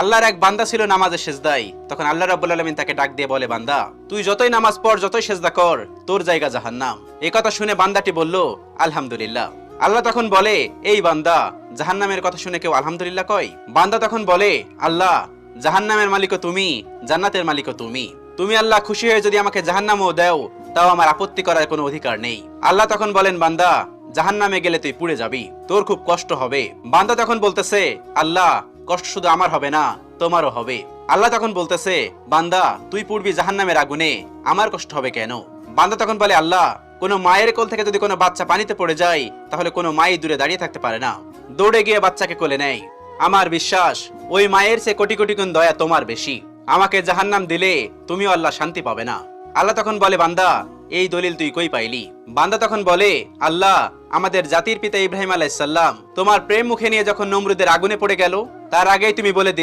আল্লাহর এক বান্দা ছিল নামাজে সেজদায়। তখন আল্লাহ রাব্বুল আলামিন তাকে ডাক দিয়ে বলে, বান্দা তুই যতই নামাজ পড়, যতই সেজদা কর, তোর জায়গা জাহান্নাম। এই কথা শুনে বান্দাটি বলল, আলহামদুলিল্লাহ। আল্লাহ তখন বলে, এই বান্দা, জাহান্নামের কথা শুনে কেউ আলহামদুলিল্লাহ কয়? বান্দা তখন বলে, আল্লাহ, জাহান্নামের মালিকও তুমি, জান্নাতের মালিকও তুমি। তুমি আল্লাহ খুশি হয়ে যদি আমাকে জাহান্নামও দাও, তাও আমার আপত্তি করার কোনো অধিকার নেই। আল্লাহ তখন বলেন, বান্দা, জাহান্নামে গেলে তুই পুড়ে যাবি, তোর খুব কষ্ট হবে। বান্দা তখন বলতেছে, আল্লাহ, কষ্ট শুধু আমার হবে না, তোমারও হবে। আল্লাহ তখন বলতেছে, বান্দা, তুই পুড়বি জাহান্নামের আগুনে, আমার কষ্ট হবে কেন? বান্দা তখন বলে, আল্লাহ, কোনো মায়ের কোল থেকে যদি কোনো বাচ্চা পানিতে পড়ে যায়, তাহলে কোনো মাই দূরে দাঁড়িয়ে থাকতে পারে না, দৌড়ে গিয়ে বাচ্চাকে কোলে নেয়। আমার বিশ্বাস ওই মায়ের চেয়ে কোটি কোটি গুণ দয়া তোমার বেশি। আমাকে জাহান্নাম দিলে তুমিও আল্লাহ শান্তি পাবে না। আল্লাহ তখন বলে, বান্দা, এই দলিল তুই কই পাইলি? বান্দা তখন বলে, আল্লাহ, আমাদের জাতির পিতা ইব্রাহিম আলাইহিস সালাম তোমার প্রেম মুখে নিয়ে যখন নমরুদের আগুনে পড়ে গেল, তার আগেই তুমি বলে দিলে